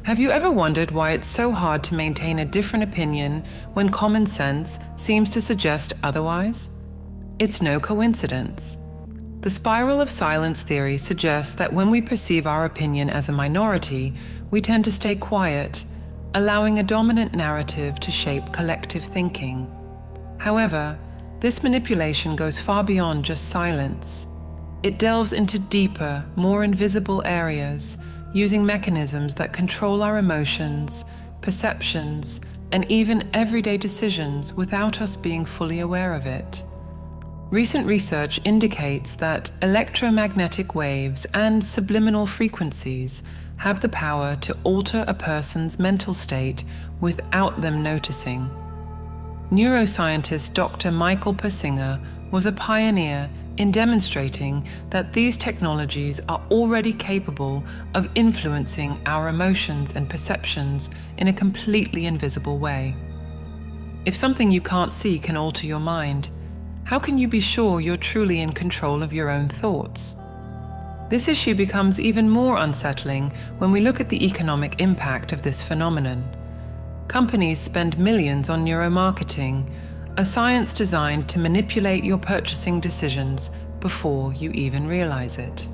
Have you ever wondered why it's so hard to maintain a different opinion when common sense seems to suggest otherwise? It's no coincidence. The spiral of silence theory suggests that when we perceive our opinion as a minority, we tend to stay quiet, allowing a dominant narrative to shape collective thinking. However, this manipulation goes far beyond just silence. It delves into deeper, more invisible areas, using mechanisms that control our emotions, perceptions, and even everyday decisions without us being fully aware of it. Recent research indicates that electromagnetic waves and subliminal frequencies have the power to alter a person's mental state without them noticing. Neuroscientist Dr. Michael Persinger was a pioneer in demonstrating that these technologies are already capable of influencing our emotions and perceptions in a completely invisible way. If something you can't see can alter your mind, how can you be sure you're truly in control of your own thoughts? This issue becomes even more unsettling when we look at the economic impact of this phenomenon. Companies spend millions on neuromarketing, a science designed to manipulate your purchasing decisions before you even realize it.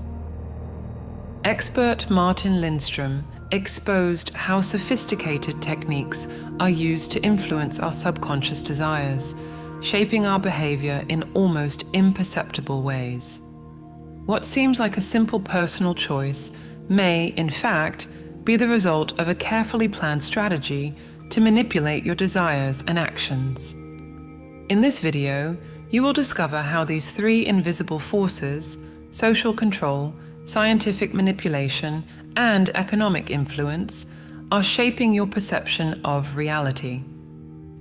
Expert Martin Lindstrom exposed how sophisticated techniques are used to influence our subconscious desires, shaping our behavior in almost imperceptible ways. What seems like a simple personal choice may, in fact, be the result of a carefully planned strategy to manipulate your desires and actions. In this video, you will discover how these three invisible forces, social control, scientific manipulation, and economic influence, are shaping your perception of reality.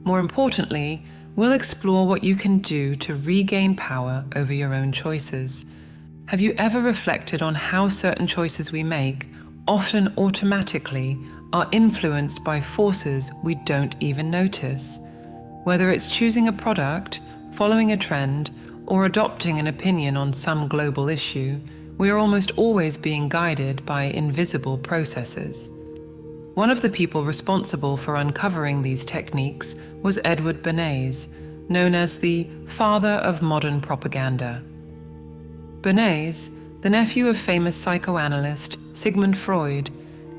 More importantly, we'll explore what you can do to regain power over your own choices. Have you ever reflected on how certain choices we make, often automatically, are influenced by forces we don't even notice? Whether it's choosing a product, following a trend, or adopting an opinion on some global issue, we are almost always being guided by invisible processes. One of the people responsible for uncovering these techniques was Edward Bernays, known as the father of modern propaganda. Bernays, the nephew of famous psychoanalyst Sigmund Freud,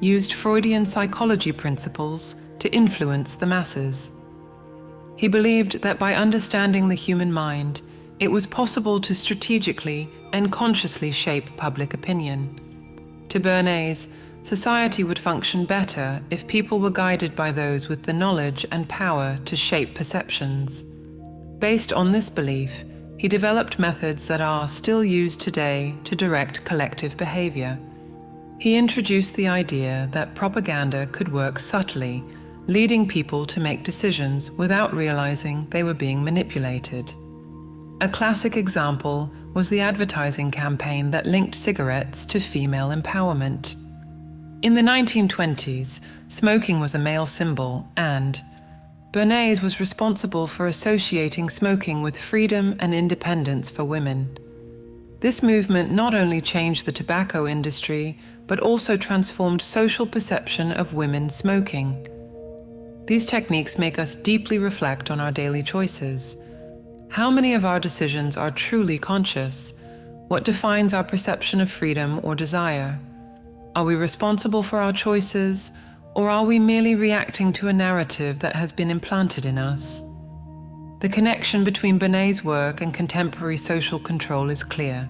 used Freudian psychology principles to influence the masses. He believed that by understanding the human mind, it was possible to strategically and consciously shape public opinion. To Bernays, society would function better if people were guided by those with the knowledge and power to shape perceptions. Based on this belief, he developed methods that are still used today to direct collective behavior. He introduced the idea that propaganda could work subtly, leading people to make decisions without realizing they were being manipulated. A classic example was the advertising campaign that linked cigarettes to female empowerment. In the 1920s, smoking was a male symbol, and Bernays was responsible for associating smoking with freedom and independence for women. This movement not only changed the tobacco industry, but also transformed social perception of women smoking. These techniques make us deeply reflect on our daily choices. How many of our decisions are truly conscious? What defines our perception of freedom or desire? Are we responsible for our choices, or are we merely reacting to a narrative that has been implanted in us? The connection between Bernays' work and contemporary social control is clear.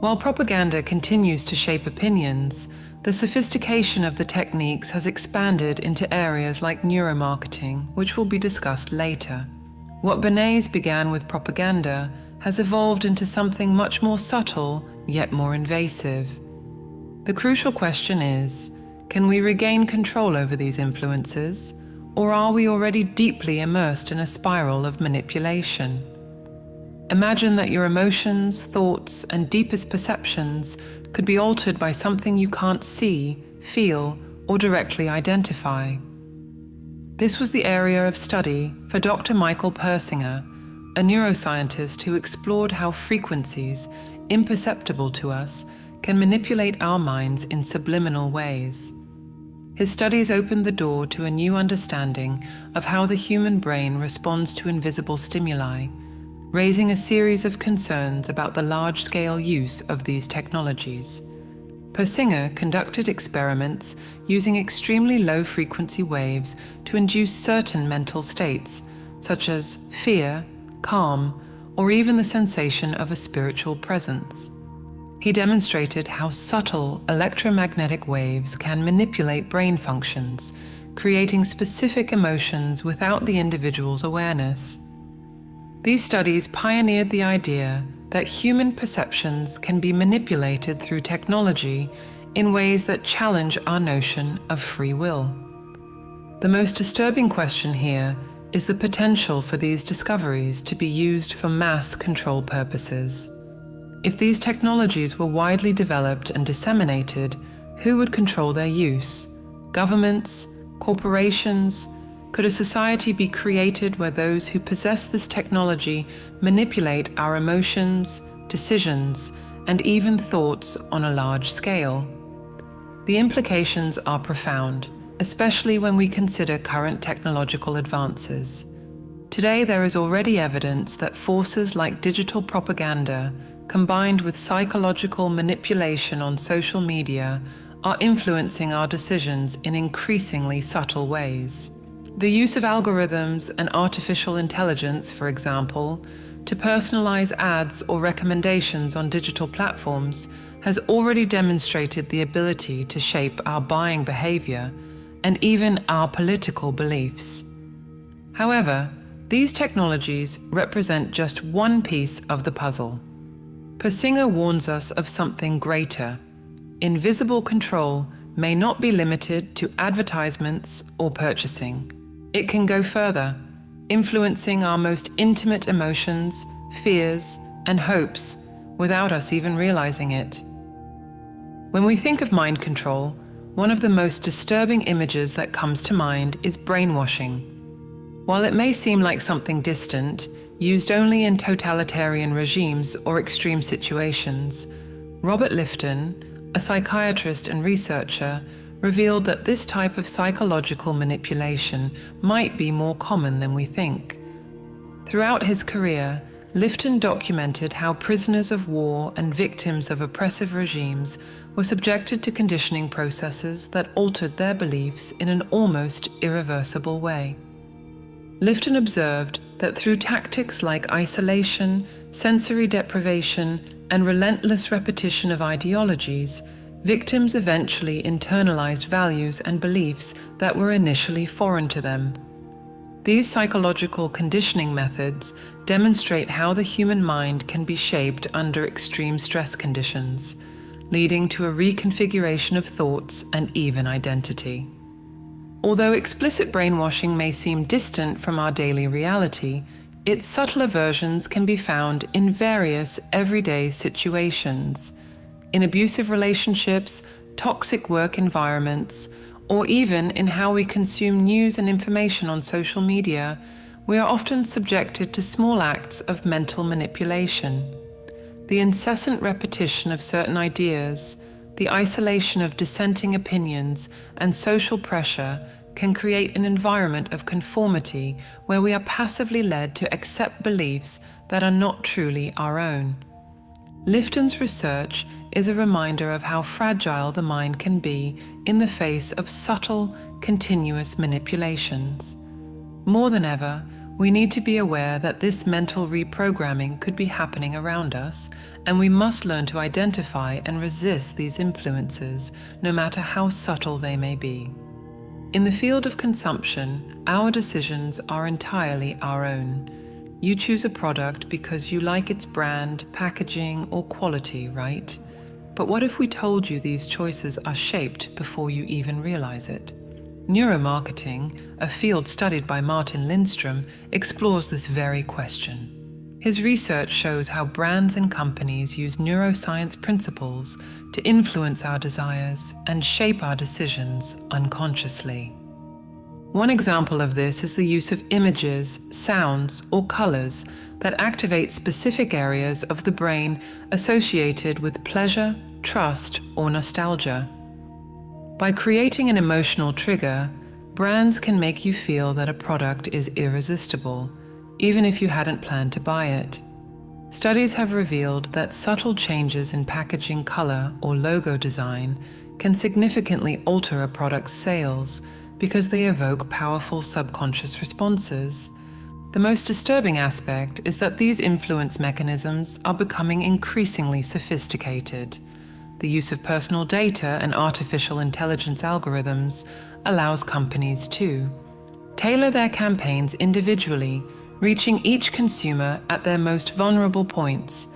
While propaganda continues to shape opinions, the sophistication of the techniques has expanded into areas like neuromarketing, which will be discussed later. What Bernays began with propaganda has evolved into something much more subtle, yet more invasive. The crucial question is, can we regain control over these influences, or are we already deeply immersed in a spiral of manipulation? Imagine that your emotions, thoughts, and deepest perceptions could be altered by something you can't see, feel, or directly identify. This was the area of study for Dr. Michael Persinger, a neuroscientist who explored how frequencies, imperceptible to us, can manipulate our minds in subliminal ways. His studies opened the door to a new understanding of how the human brain responds to invisible stimuli, raising a series of concerns about the large-scale use of these technologies. Persinger conducted experiments using extremely low-frequency waves to induce certain mental states, such as fear, calm, or even the sensation of a spiritual presence. He demonstrated how subtle electromagnetic waves can manipulate brain functions, creating specific emotions without the individual's awareness. These studies pioneered the idea that human perceptions can be manipulated through technology in ways that challenge our notion of free will. The most disturbing question here is the potential for these discoveries to be used for mass control purposes. If these technologies were widely developed and disseminated, who would control their use? Governments? Corporations? Could a society be created where those who possess this technology manipulate our emotions, decisions, and even thoughts on a large scale? The implications are profound, especially when we consider current technological advances. Today, there is already evidence that forces like digital propaganda, combined with psychological manipulation on social media, are influencing our decisions in increasingly subtle ways. The use of algorithms and artificial intelligence, for example, to personalize ads or recommendations on digital platforms has already demonstrated the ability to shape our buying behavior and even our political beliefs. However, these technologies represent just one piece of the puzzle. Persinger warns us of something greater. Invisible control may not be limited to advertisements or purchasing. It can go further, influencing our most intimate emotions, fears, and hopes without us even realizing it. When we think of mind control, one of the most disturbing images that comes to mind is brainwashing. While it may seem like something distant, used only in totalitarian regimes or extreme situations, Robert Lifton, a psychiatrist and researcher, revealed that this type of psychological manipulation might be more common than we think. Throughout his career, Lifton documented how prisoners of war and victims of oppressive regimes were subjected to conditioning processes that altered their beliefs in an almost irreversible way. Lifton observed that through tactics like isolation, sensory deprivation, and relentless repetition of ideologies, victims eventually internalized values and beliefs that were initially foreign to them. These psychological conditioning methods demonstrate how the human mind can be shaped under extreme stress conditions, leading to a reconfiguration of thoughts and even identity. Although explicit brainwashing may seem distant from our daily reality, its subtler versions can be found in various everyday situations. In abusive relationships, toxic work environments, or even in how we consume news and information on social media, we are often subjected to small acts of mental manipulation. The incessant repetition of certain ideas, the isolation of dissenting opinions, and social pressure can create an environment of conformity where we are passively led to accept beliefs that are not truly our own. Lifton's research is a reminder of how fragile the mind can be in the face of subtle, continuous manipulations. More than ever, we need to be aware that this mental reprogramming could be happening around us, and we must learn to identify and resist these influences, no matter how subtle they may be. In the field of consumption, our decisions are entirely our own. You choose a product because you like its brand, packaging, or quality, right? But what if we told you these choices are shaped before you even realize it? Neuromarketing, a field studied by Martin Lindstrom, explores this very question. His research shows how brands and companies use neuroscience principles to influence our desires and shape our decisions unconsciously. One example of this is the use of images, sounds, or colors that activate specific areas of the brain associated with pleasure, trust, or nostalgia. By creating an emotional trigger, brands can make you feel that a product is irresistible, even if you hadn't planned to buy it. Studies have revealed that subtle changes in packaging color or logo design can significantly alter a product's sales because they evoke powerful subconscious responses. The most disturbing aspect is that these influence mechanisms are becoming increasingly sophisticated. The use of personal data and artificial intelligence algorithms allows companies to tailor their campaigns individually, reaching each consumer at their most vulnerable points.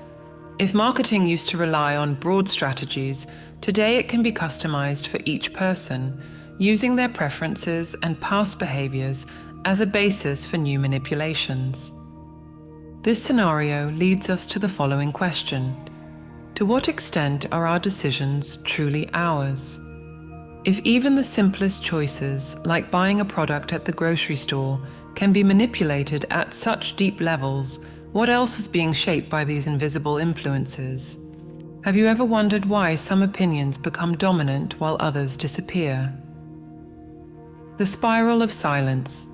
If marketing used to rely on broad strategies, today it can be customized for each person, using their preferences and past behaviors as a basis for new manipulations. This scenario leads us to the following question: to what extent are our decisions truly ours? If even the simplest choices, like buying a product at the grocery store, can be manipulated at such deep levels, what else is being shaped by these invisible influences? Have you ever wondered why some opinions become dominant while others disappear? The spiral of silence.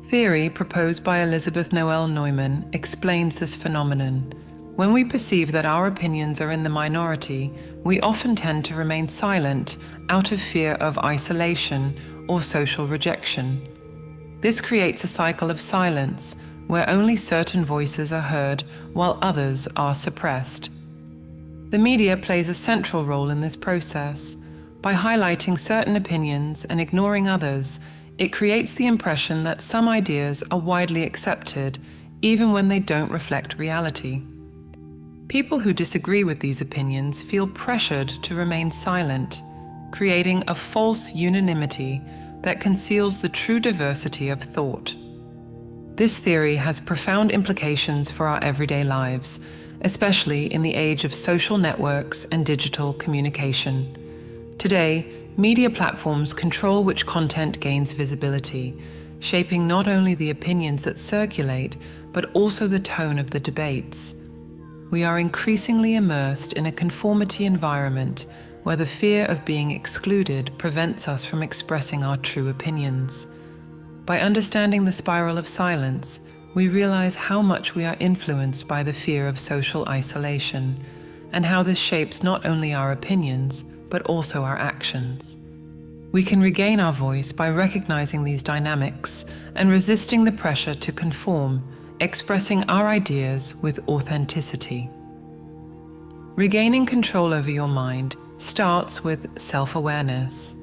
Theory proposed by Elizabeth Noel Neumann explains this phenomenon. When we perceive that our opinions are in the minority, we often tend to remain silent out of fear of isolation or social rejection. This creates a cycle of silence where only certain voices are heard while others are suppressed. The media plays a central role in this process. By highlighting certain opinions and ignoring others, it creates the impression that some ideas are widely accepted, even when they don't reflect reality. People who disagree with these opinions feel pressured to remain silent, creating a false unanimity that conceals the true diversity of thought. This theory has profound implications for our everyday lives, especially in the age of social networks and digital communication. Today, media platforms control which content gains visibility, shaping not only the opinions that circulate, but also the tone of the debates. We are increasingly immersed in a conformity environment where the fear of being excluded prevents us from expressing our true opinions. By understanding the spiral of silence, we realize how much we are influenced by the fear of social isolation, and how this shapes not only our opinions, but also our actions. We can regain our voice by recognizing these dynamics and resisting the pressure to conform, expressing our ideas with authenticity. Regaining control over your mind starts with self-awareness.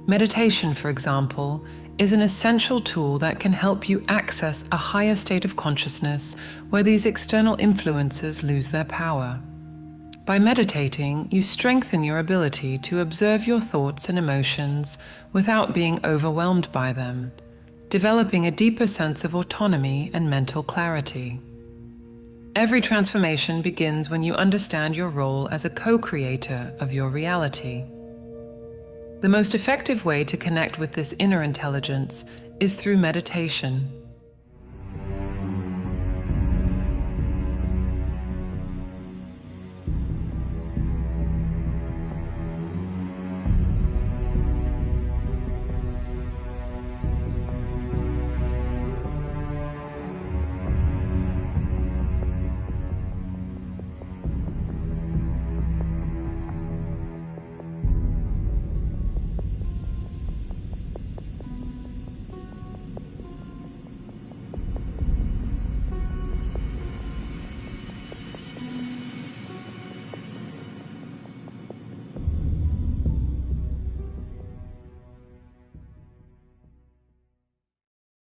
Meditation, for example, is an essential tool that can help you access a higher state of consciousness where these external influences lose their power. By meditating, you strengthen your ability to observe your thoughts and emotions without being overwhelmed by them, developing a deeper sense of autonomy and mental clarity. Every transformation begins when you understand your role as a co-creator of your reality. The most effective way to connect with this inner intelligence is through meditation.